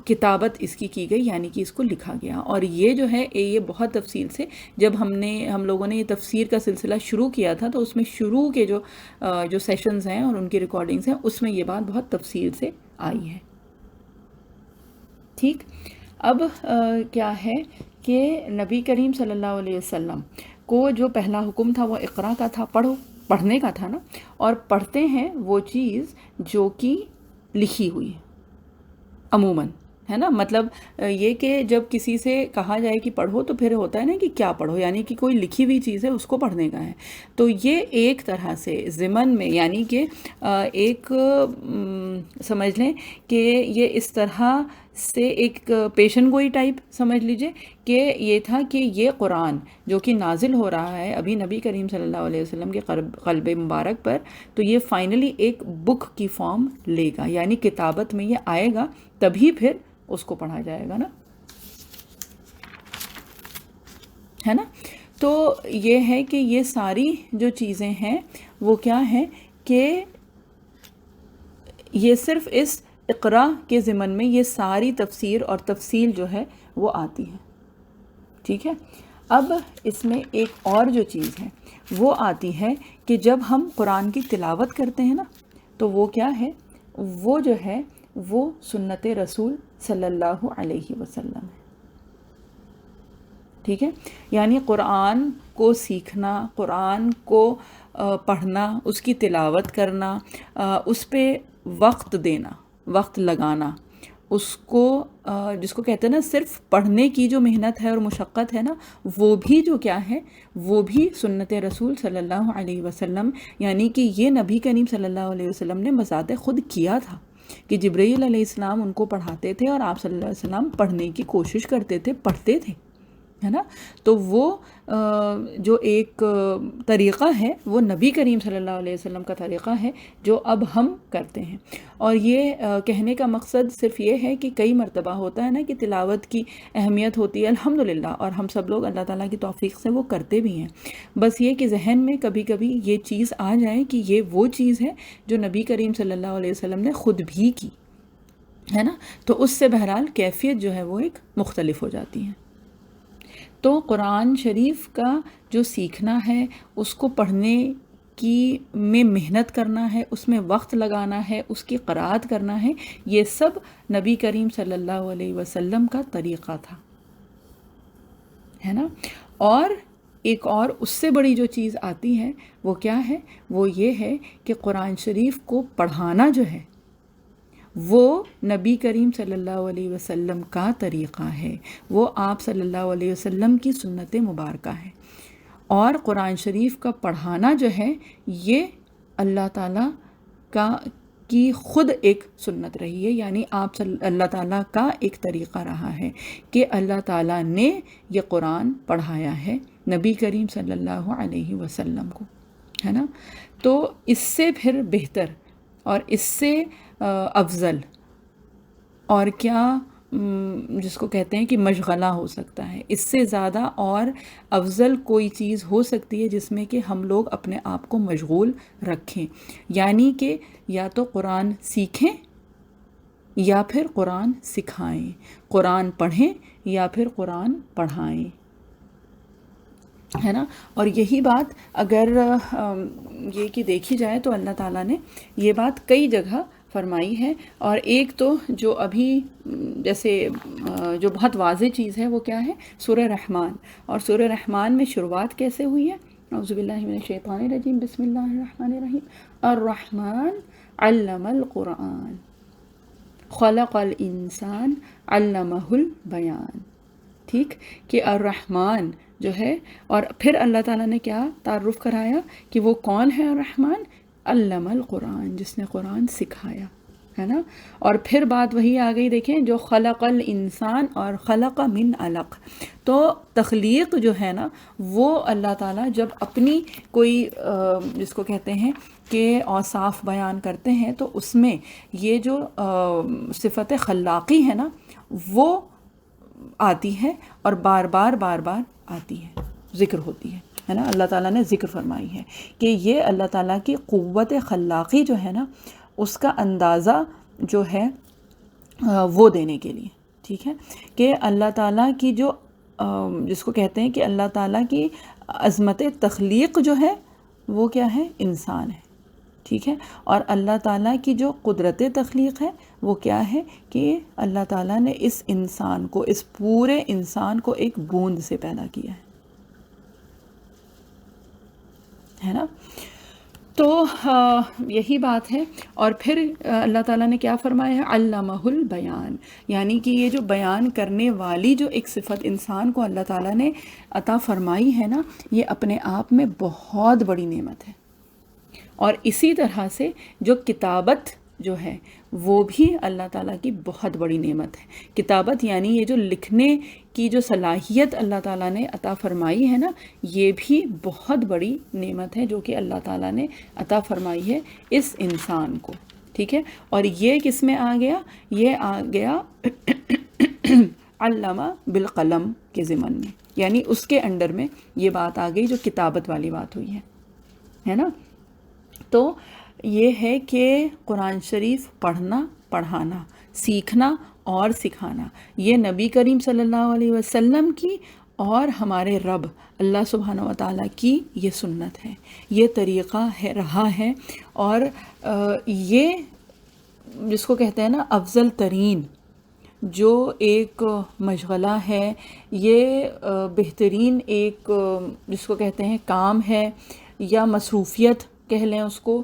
کتابت اس کی گئی، یعنی کہ اس کو لکھا گیا. اور یہ جو ہے یہ بہت تفصیل سے جب ہم لوگوں نے یہ تفسیر کا سلسلہ شروع کیا تھا تو اس میں شروع کے جو سیشنز ہیں اور ان کی ریکارڈنگز ہیں، اس میں یہ بات بہت تفصیل سے آئی ہے. ٹھیک، اب کیا ہے کہ نبی کریم صلی اللہ علیہ وسلم کو جو پہلا حکم تھا وہ اقرا کا تھا، پڑھنے کا تھا نا. اور پڑھتے ہیں وہ چیز جو کہ لکھی ہوئی ہے عموماً، ہے نا. مطلب یہ کہ جب کسی سے کہا جائے کہ پڑھو تو پھر ہوتا ہے نا کہ کیا پڑھو، یعنی کہ کوئی لکھی ہوئی چیز ہے اس کو پڑھنے کا ہے. تو یہ ایک طرح سے ضمن میں، یعنی کہ ایک سمجھ لیں کہ یہ اس طرح سے ایک پیشن گوئی ٹائپ سمجھ لیجئے کہ یہ تھا کہ یہ قرآن جو کہ نازل ہو رہا ہے ابھی نبی کریم صلی اللہ علیہ وسلم کے قلب مبارک پر، تو یہ فائنلی ایک بک کی فارم لے گا، یعنی کتابت میں یہ آئے گا، تبھی پھر اس کو پڑھا جائے گا نا، ہے نا. تو یہ ہے کہ یہ ساری جو چیزیں ہیں وہ کیا ہیں کہ یہ صرف اس اقرا کے ضمن میں یہ ساری تفسیر اور تفصیل جو ہے وہ آتی ہے. ٹھیک ہے، اب اس میں ایک اور جو چیز ہے وہ آتی ہے کہ جب ہم قرآن کی تلاوت کرتے ہیں نا، تو وہ کیا ہے، وہ جو ہے وہ سنت رسول صلی اللہ علیہ وسلم ہے. ٹھیک ہے، یعنی قرآن کو سیکھنا، قرآن کو پڑھنا، اس کی تلاوت کرنا، اس پہ وقت دینا، وقت لگانا، اس کو جس کو کہتے ہیں نا صرف پڑھنے کی جو محنت ہے اور مشقت ہے نا، وہ بھی جو کیا ہے، وہ بھی سنت رسول صلی اللہ علیہ وسلم، یعنی کہ یہ نبی کریم صلی اللہ علیہ وسلم نے بذات خود کیا تھا کہ جبرائیل علیہ السلام ان کو پڑھاتے تھے اور آپ صلی اللہ علیہ وسلم پڑھنے کی کوشش کرتے تھے، پڑھتے تھے، ہے نا۔ تو وہ جو ایک طریقہ ہے وہ نبی کریم صلی اللہ علیہ وسلم کا طریقہ ہے جو اب ہم کرتے ہیں۔ اور یہ کہنے کا مقصد صرف یہ ہے کہ کئی مرتبہ ہوتا ہے نا کہ تلاوت کی اہمیت ہوتی ہے الحمدللہ، اور ہم سب لوگ اللہ تعالیٰ کی توفیق سے وہ کرتے بھی ہیں، بس یہ کہ ذہن میں کبھی کبھی یہ چیز آ جائے کہ یہ وہ چیز ہے جو نبی کریم صلی اللہ علیہ وسلم نے خود بھی کی ہے نا، تو اس سے بہرحال کیفیت جو ہے وہ ایک مختلف ہو جاتی ہے۔ تو قرآن شریف کا جو سیکھنا ہے، اس کو پڑھنے کی میں محنت کرنا ہے، اس میں وقت لگانا ہے، اس کی قرأت کرنا ہے، یہ سب نبی کریم صلی اللہ علیہ وسلم کا طریقہ تھا، ہے نا۔ اور ایک اور اس سے بڑی جو چیز آتی ہے وہ کیا ہے، وہ یہ ہے کہ قرآن شریف کو پڑھانا جو ہے وہ نبی کریم صلی اللہ علیہ وسلم کا طریقہ ہے، وہ آپ صلی اللہ علیہ وسلم کی سنت مبارکہ ہے۔ اور قرآن شریف کا پڑھانا جو ہے یہ اللہ تعالیٰ کی خود ایک سنت رہی ہے، یعنی اللہ تعالیٰ کا ایک طریقہ رہا ہے کہ اللہ تعالیٰ نے یہ قرآن پڑھایا ہے نبی کریم صلی اللہ علیہ وسلم کو، ہے نا۔ تو اس سے پھر بہتر اور اس سے افضل اور کیا جس کو کہتے ہیں کہ مشغلہ ہو سکتا ہے، اس سے زیادہ اور افضل کوئی چیز ہو سکتی ہے جس میں کہ ہم لوگ اپنے آپ کو مشغول رکھیں، یعنی کہ یا تو قرآن سیکھیں یا پھر قرآن سکھائیں، قرآن پڑھیں یا پھر قرآن پڑھائیں، ہے نا۔ اور یہی بات اگر یہ کہ دیکھی جائے تو اللہ تعالیٰ نے یہ بات کئی جگہ فرمائی ہے، اور ایک تو جو ابھی جیسے جو بہت واضح چیز ہے وہ کیا ہے، سورہ رحمان، اور سورہ رحمان میں شروعات کیسے ہوئی ہے، اعوذ باللہ من الشیطان الرجیم، بسم اللہ الرحمن الرحیم، الرحمن علم القرآن خلق الانسان علمہ البیان، ٹھیک، کہ الرحمن جو ہے، اور پھر اللہ تعالیٰ نے کیا تعارف کرایا کہ وہ کون ہے الرحمن، علم القرآن، جس نے قرآن سکھایا، ہے نا۔ اور پھر بات وہی آ گئی، دیکھیں جو خلق الانسان اور خلق من علق، تو تخلیق جو ہے نا وہ اللہ تعالیٰ جب اپنی کوئی جس کو کہتے ہیں کہ اوصاف بیان کرتے ہیں تو اس میں یہ جو صفت خلاقی ہے نا وہ آتی ہے، اور بار بار آتی ہے، ذکر ہوتی ہے نا، اللہ تعالیٰ نے ذکر فرمائی ہے کہ یہ اللہ تعالیٰ کی قوت خلاقی جو ہے نا اس کا اندازہ جو ہے وہ دینے کے لیے، ٹھیک ہے، کہ اللہ تعالیٰ کی جو جس کو کہتے ہیں کہ اللہ تعالیٰ کی عظمت تخلیق جو ہے وہ کیا ہے، انسان ہے، ٹھیک ہے، اور اللہ تعالیٰ کی جو قدرت تخلیق ہے وہ کیا ہے کہ اللہ تعالیٰ نے اس انسان کو، اس پورے انسان کو ایک بوند سے پیدا کیا ہے نا۔ تو یہی بات ہے، اور پھر اللہ تعالیٰ نے کیا فرمایا ہے، علمہ البیان، یعنی کہ یہ جو بیان کرنے والی جو ایک صفت انسان کو اللہ تعالیٰ نے عطا فرمائی ہے نا، یہ اپنے آپ میں بہت بڑی نعمت ہے۔ اور اسی طرح سے جو کتابت جو ہے وہ بھی اللہ تعالیٰ کی بہت بڑی نعمت ہے، کتابت یعنی یہ جو لکھنے کی جو صلاحیت اللہ تعالیٰ نے عطا فرمائی ہے نا، یہ بھی بہت بڑی نعمت ہے جو کہ اللہ تعالیٰ نے عطا فرمائی ہے اس انسان کو، ٹھیک ہے۔ اور یہ کس میں آ گیا، یہ آ گیا علامہ بالقلم کے ضمن میں، یعنی اس کے انڈر میں یہ بات آ گئی جو کتابت والی بات ہوئی ہے نا۔ تو یہ ہے کہ قرآن شریف پڑھنا، پڑھانا، سیکھنا اور سکھانا یہ نبی کریم صلی اللہ علیہ وسلم کی اور ہمارے رب اللہ سبحانہ و تعالیٰ کی یہ سنت ہے، یہ طریقہ ہے، رہا ہے، اور یہ جس کو کہتے ہیں نا افضل ترین جو ایک مشغلہ ہے، یہ بہترین ایک جس کو کہتے ہیں کام ہے یا مصروفیت کہہ لیں اس کو،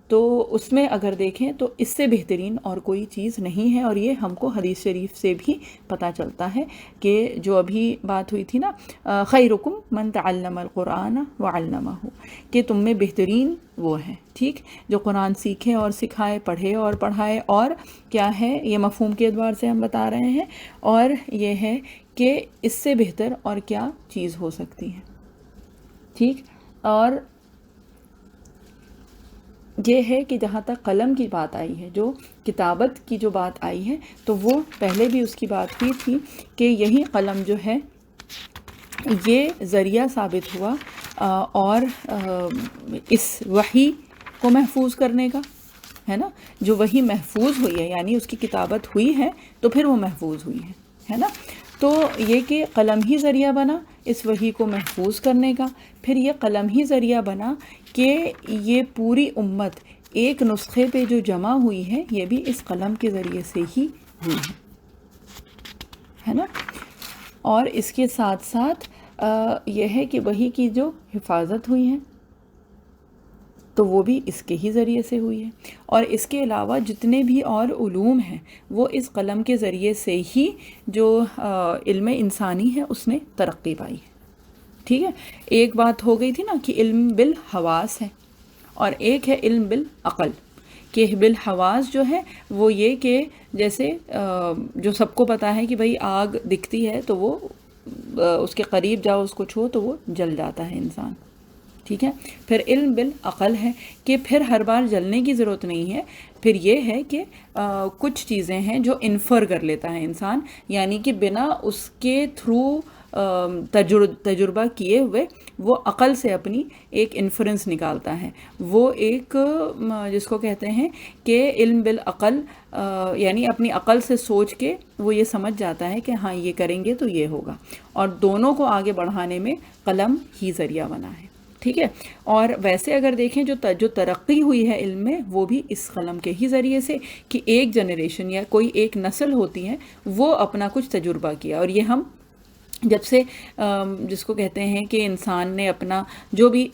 تو اس میں اگر دیکھیں تو اس سے بہترین اور کوئی چیز نہیں ہے. اور یہ ہم کو حدیث شریف سے بھی پتہ چلتا ہے کہ جو ابھی بات ہوئی تھی نا، خیرکم من تعلم القرآن وعلمہ، کہ تم میں بہترین وہ ہے، ٹھیک، جو قرآن سیکھے اور سکھائے، پڑھے اور پڑھائے. اور کیا ہے یہ مفہوم کے اعتبار سے ہم بتا رہے ہیں، اور یہ ہے کہ اس سے بہتر اور کیا چیز ہو سکتی ہے، ٹھیک. اور یہ ہے کہ جہاں تک قلم کی بات آئی ہے، جو کتابت کی جو بات آئی ہے، تو وہ پہلے بھی اس کی بات ہوئی تھی کہ یہی قلم جو ہے یہ ذریعہ ثابت ہوا اور اس وحی کو محفوظ کرنے کا، ہے نا. جو وحی محفوظ ہوئی ہے یعنی اس کی کتابت ہوئی ہے تو پھر وہ محفوظ ہوئی ہے نا. تو یہ کہ قلم ہی ذریعہ بنا اس وحی کو محفوظ کرنے کا، پھر یہ قلم ہی ذریعہ بنا کہ یہ پوری امت ایک نسخے پہ جو جمع ہوئی ہے یہ بھی اس قلم کے ذریعے سے ہی ہوئی ہے نا. اور اس کے ساتھ ساتھ یہ ہے کہ وحی کی جو حفاظت ہوئی ہے تو وہ بھی اس کے ہی ذریعے سے ہوئی ہے. اور اس کے علاوہ جتنے بھی اور علوم ہیں وہ اس قلم کے ذریعے سے ہی جو علم انسانی ہے اس نے ترقی پائی ہے، ٹھیک ہے. ایک بات ہو گئی تھی نا کہ علم بالحواس ہے، اور ایک ہے علم بالعقل. کہ بالحواس جو ہے وہ یہ کہ جیسے جو سب کو پتہ ہے کہ بھئی آگ دکھتی ہے تو وہ اس کے قریب جاؤ، اس کو چھو تو وہ جل جاتا ہے انسان، ٹھیک ہے. پھر علم بالعقل ہے کہ پھر ہر بار جلنے کی ضرورت نہیں ہے. پھر یہ ہے کہ کچھ چیزیں ہیں جو انفر کر لیتا ہے انسان، یعنی کہ بنا اس کے تھرو تجربہ کیے ہوئے وہ عقل سے اپنی ایک انفرنس نکالتا ہے. وہ ایک جس کو کہتے ہیں کہ علم بالعقل، یعنی اپنی عقل سے سوچ کے وہ یہ سمجھ جاتا ہے کہ ہاں یہ کریں گے تو یہ ہوگا. اور دونوں کو آگے بڑھانے میں قلم ہی ذریعہ بنا ہے، ٹھیک ہے. اور ویسے اگر دیکھیں جو ترقی ہوئی ہے علم میں وہ بھی اس قلم کے ہی ذریعے سے، کہ ایک جنریشن یا کوئی ایک نسل ہوتی ہے وہ اپنا کچھ تجربہ کیا. اور یہ ہم جب سے جس کو کہتے ہیں کہ انسان نے اپنا جو بھی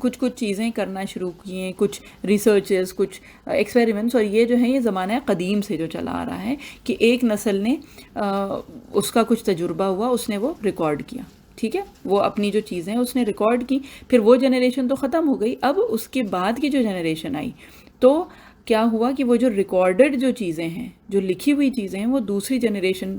کچھ چیزیں کرنا شروع کی ہیں، کچھ ریسرچز، کچھ ایکسپیریمنٹس، اور یہ جو ہے یہ زمانہ قدیم سے جو چلا آ رہا ہے کہ ایک نسل نے اس کا کچھ تجربہ ہوا، اس نے وہ ریکارڈ کیا، ٹھیک ہے. وہ اپنی جو چیزیں اس نے ریکارڈ کی، پھر وہ جنریشن تو ختم ہو گئی. اب اس کے بعد کی جو جنریشن آئی تو کیا ہوا کہ وہ جو ریکارڈڈ جو چیزیں ہیں، جو لکھی ہوئی چیزیں ہیں، وہ دوسری جنریشن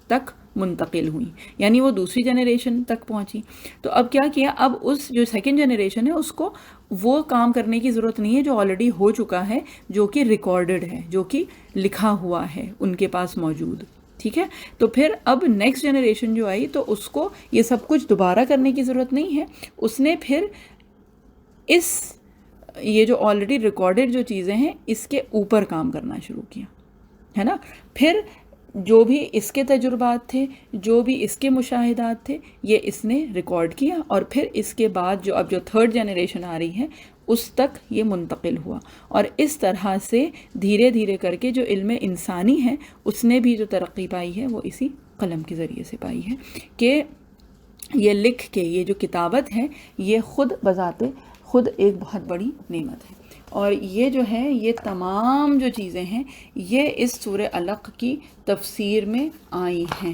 تک منتقل ہوئیں، یعنی وہ دوسری جنریشن تک پہنچی. تو اب کیا کیا، اب اس جو سیکنڈ جنریشن ہے اس کو وہ کام کرنے کی ضرورت نہیں ہے جو آلریڈی ہو چکا ہے، جو کہ ریکارڈڈ ہے، جو کہ لکھا ہوا ہے ان کے پاس موجود، ٹھیک ہے. تو پھر اب نیکسٹ جنریشن جو آئی تو اس کو یہ سب کچھ دوبارہ کرنے کی ضرورت نہیں ہے. اس نے پھر یہ جو آلریڈی ریکارڈڈ جو چیزیں ہیں اس کے اوپر کام کرنا شروع کیا، ہے نا. پھر جو بھی اس کے تجربات تھے، جو بھی اس کے مشاہدات تھے، یہ اس نے ریکارڈ کیا. اور پھر اس کے بعد اب جو تھرڈ جنریشن آ رہی ہے اس تک یہ منتقل ہوا. اور اس طرح سے دھیرے دھیرے کر کے جو علم انسانی ہے اس نے بھی جو ترقی پائی ہے وہ اسی قلم کے ذریعے سے پائی ہے. کہ یہ لکھ کے یہ جو کتابت ہے یہ خود بذات خود ایک بہت بڑی نعمت ہے. اور یہ جو ہے یہ تمام جو چیزیں ہیں یہ اس سورہ علق کی تفسیر میں آئی ہیں،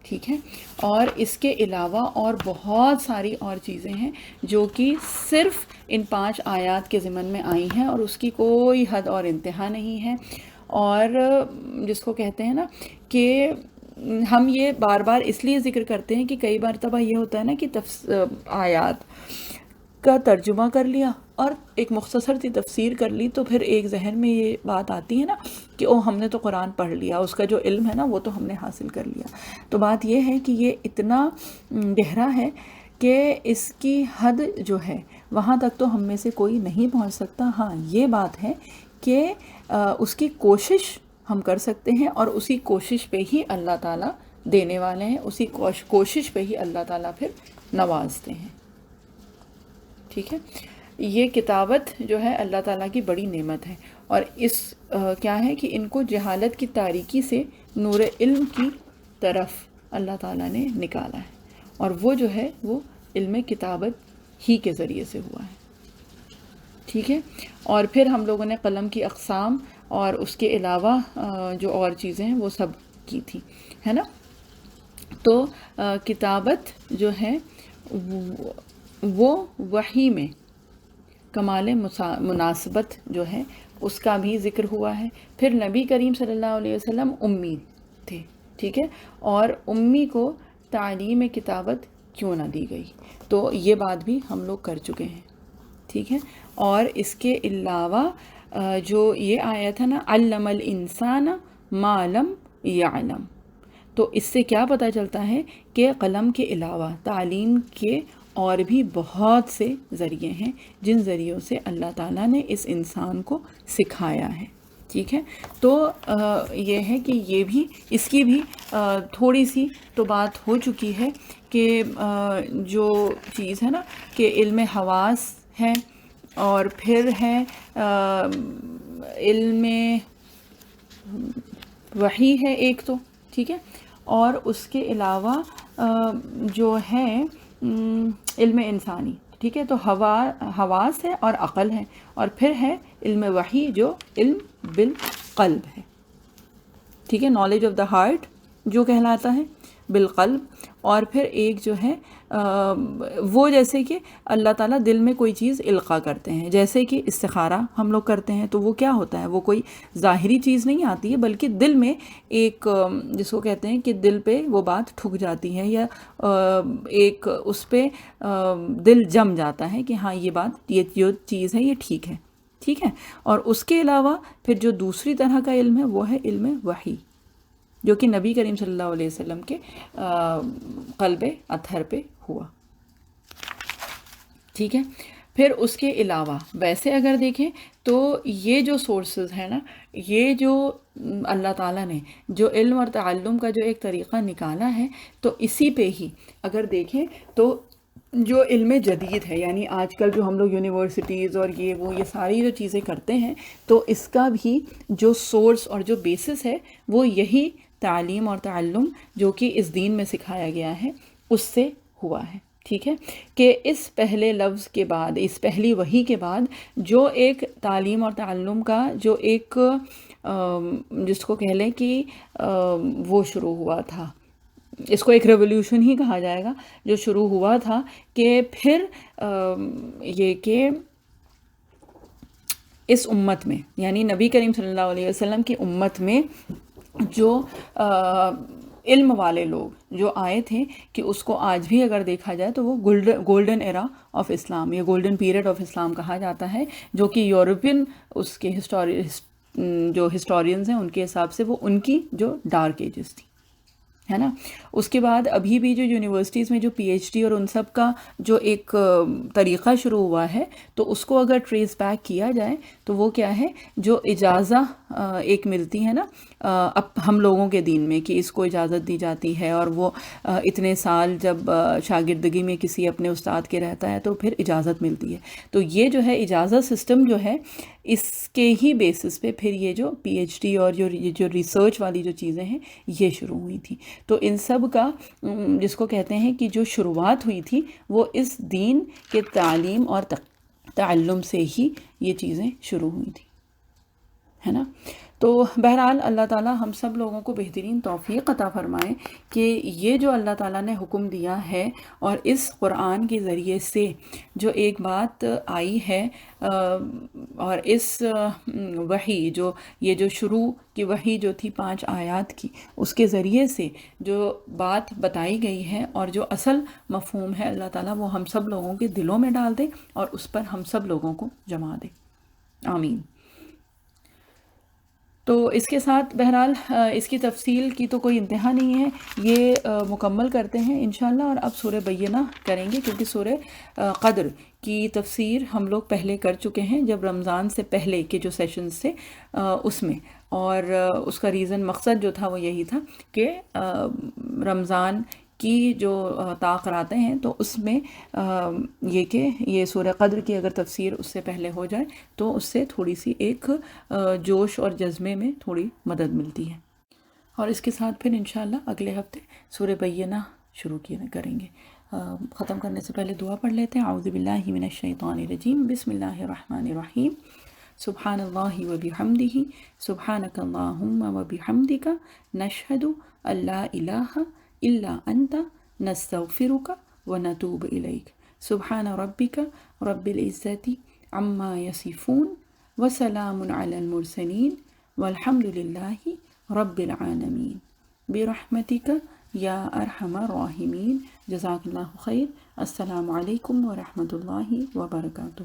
ٹھیک ہے. اور اس کے علاوہ اور بہت ساری اور چیزیں ہیں جو کہ صرف ان 5 آیات کے ضمن میں آئی ہیں، اور اس کی کوئی حد اور انتہا نہیں ہے. اور جس کو کہتے ہیں نا کہ ہم یہ بار بار اس لیے ذکر کرتے ہیں کہ کئی بار مرتبہ یہ ہوتا ہے نا کہ آیات کا ترجمہ کر لیا اور ایک مختصر سی تفسیر کر لی تو پھر ایک ذہن میں یہ بات آتی ہے نا کہ ہم نے تو قرآن پڑھ لیا، اس کا جو علم ہے نا وہ تو ہم نے حاصل کر لیا. تو بات یہ ہے کہ یہ اتنا گہرا ہے کہ اس کی حد جو ہے وہاں تک تو ہم میں سے کوئی نہیں پہنچ سکتا. ہاں یہ بات ہے کہ اس کی کوشش ہم کر سکتے ہیں، اور اسی کوشش پہ ہی اللہ تعالیٰ دینے والے ہیں، اسی کوشش پہ ہی اللہ تعالیٰ پھر نوازتے ہیں، ٹھیک ہے. یہ کتابت جو ہے اللہ تعالیٰ کی بڑی نعمت ہے. اور اس کیا ہے کہ ان کو جہالت کی تاریکی سے نور علم کی طرف اللہ تعالیٰ نے نکالا ہے، اور وہ جو ہے وہ علم کتابت ہی کے ذریعے سے ہوا ہے، ٹھیک ہے۔ اور پھر ہم لوگوں نے قلم کی اقسام اور اس کے علاوہ جو اور چیزیں ہیں وہ سب کی تھی، ہے نا۔ تو کتابت جو ہے وہ وحی میں کمال مناسبت جو ہے اس کا بھی ذکر ہوا ہے۔ پھر نبی کریم صلی اللہ علیہ وسلم امی تھے، ٹھیک ہے، اور امی کو تعلیم کتابت کیوں نہ دی گئی، تو یہ بات بھی ہم لوگ کر چکے ہیں، ٹھیک ہے۔ اور اس کے علاوہ جو یہ آیت ہے نا، علم الانسان ما لم یعلم، تو اس سے کیا پتہ چلتا ہے کہ قلم کے علاوہ تعلیم کے اور بھی بہت سے ذریعے ہیں جن ذریعوں سے اللہ تعالیٰ نے اس انسان کو سکھایا ہے، ٹھیک ہے۔ تو یہ ہے کہ یہ بھی اس کی بھی تھوڑی سی تو بات ہو چکی ہے کہ جو چیز ہے نا کہ علم حواس ہے، اور پھر ہے علم وحی ہے ایک تو، ٹھیک ہے، اور اس کے علاوہ جو ہے علم انسانی، ٹھیک ہے، تو حواس ہے اور عقل ہے، اور پھر ہے علم وحی جو علم بالقلب ہے، ٹھیک ہے، نالج آف دا ہارٹ جو کہلاتا ہے بالقلب۔ اور پھر ایک جو ہے وہ جیسے کہ اللہ تعالیٰ دل میں کوئی چیز القاء کرتے ہیں، جیسے کہ استخارہ ہم لوگ کرتے ہیں، تو وہ کیا ہوتا ہے، وہ کوئی ظاہری چیز نہیں آتی ہے، بلکہ دل میں ایک جس کو کہتے ہیں کہ دل پہ وہ بات ٹھک جاتی ہے، یا ایک اس پہ دل جم جاتا ہے کہ ہاں یہ بات، یہ جو چیز ہے یہ ٹھیک ہے، ٹھیک ہے۔ اور اس کے علاوہ پھر جو دوسری طرح کا علم ہے وہ ہے علم وحی، جو کہ نبی کریم صلی اللہ علیہ وسلم کے قلب اطہر پہ ہوا، ٹھیک ہے۔ پھر اس کے علاوہ ویسے اگر دیکھیں تو یہ جو سورسز ہیں نا، یہ جو اللہ تعالیٰ نے جو علم اور تعلم کا جو ایک طریقہ نکالا ہے، تو اسی پہ ہی اگر دیکھیں تو جو علم جدید ہے، یعنی آج کل جو ہم لوگ یونیورسٹیز اور یہ ساری جو چیزیں کرتے ہیں، تو اس کا بھی جو سورس اور جو بیسس ہے وہ یہی تعلیم اور تعلم جو کہ اس دین میں سکھایا گیا ہے اس سے ہوا ہے، ٹھیک ہے۔ کہ اس پہلے لفظ کے بعد، اس پہلی وحی کے بعد جو ایک تعلیم اور تعلم کا جو ایک جس کو کہہ لیں کہ وہ شروع ہوا تھا، اس کو ایک ریولیوشن ہی کہا جائے گا، جو شروع ہوا تھا، کہ پھر یہ کہ اس امت میں، یعنی نبی کریم صلی اللہ علیہ وسلم کی امت میں جو علم والے لوگ جو آئے تھے، کہ اس کو آج بھی اگر دیکھا جائے تو وہ گولڈن ایرا آف اسلام یا گولڈن پیریڈ آف اسلام کہا جاتا ہے، جو کہ یورپین اس کے جو ہسٹورینز ہیں ان کے حساب سے وہ ان کی جو ڈارک ایجز تھی، ہے نا۔ اس کے بعد ابھی بھی جو یونیورسٹیز میں جو پی ایچ ڈی اور ان سب کا جو ایک طریقہ شروع ہوا ہے، تو اس کو اگر ٹریس بیک کیا جائے تو وہ کیا ہے، جو اجازہ ایک ملتی ہے نا اب ہم لوگوں کے دین میں، کہ اس کو اجازت دی جاتی ہے، اور وہ اتنے سال جب شاگردگی میں کسی اپنے استاد کے رہتا ہے تو پھر اجازت ملتی ہے، تو یہ جو ہے اجازت سسٹم جو ہے، اس کے ہی بیسس پہ پھر یہ جو پی ایچ ڈی اور جو ریسرچ والی جو چیزیں ہیں یہ شروع ہوئی تھیں۔ تو ان سب کا جس کو کہتے ہیں کہ جو شروعات ہوئی تھی وہ اس دین کے تعلیم اور تعلم سے ہی یہ چیزیں شروع ہوئی تھیں، ہے نا۔ تو بہرحال اللہ تعالیٰ ہم سب لوگوں کو بہترین توفیق عطا فرمائے کہ یہ جو اللہ تعالیٰ نے حکم دیا ہے، اور اس قرآن کے ذریعے سے جو ایک بات آئی ہے، اور اس وحی یہ جو شروع کی وحی جو تھی 5 آیات کی، اس کے ذریعے سے جو بات بتائی گئی ہے اور جو اصل مفہوم ہے، اللہ تعالیٰ وہ ہم سب لوگوں کے دلوں میں ڈال دے اور اس پر ہم سب لوگوں کو جما دے، آمین۔ تو اس کے ساتھ بہرحال اس کی تفصیل کی تو کوئی انتہا نہیں ہے، یہ مکمل کرتے ہیں انشاءاللہ، اور اب سورہ بینہ کریں گے، کیونکہ سورہ قدر کی تفسیر ہم لوگ پہلے کر چکے ہیں جب رمضان سے پہلے کے جو سیشنز تھے اس میں، اور اس کا ریزن مقصد جو تھا وہ یہی تھا کہ رمضان کی جو طاق آتے ہیں تو اس میں یہ کہ یہ سورہ قدر کی اگر تفسیر اس سے پہلے ہو جائے تو اس سے تھوڑی سی ایک جوش اور جذبے میں تھوڑی مدد ملتی ہے. اور اس کے ساتھ پھر انشاءاللہ اگلے ہفتے سورہ بینہ شروع کریں گے. ختم کرنے سے پہلے دعا پڑھ لیتے ہیں. اعوذ باللہ من الشیطان الرجیم، بسم اللہ الرحمن الرحیم. سبحان اللہ و بحمدہ، سبحانک اللہم و بحمدک، نشہد ان لا الہ الا انت، نستغفرک و نتوب الیک. سبحان ربک رب العزت عما یصفون وسلام علی المرسلین والحمد للہ رب العالمین برحمتک یا ارحم الراحمین. جزاک اللہ خیر. السلام علیکم ورحمۃ اللہ وبرکاتہ.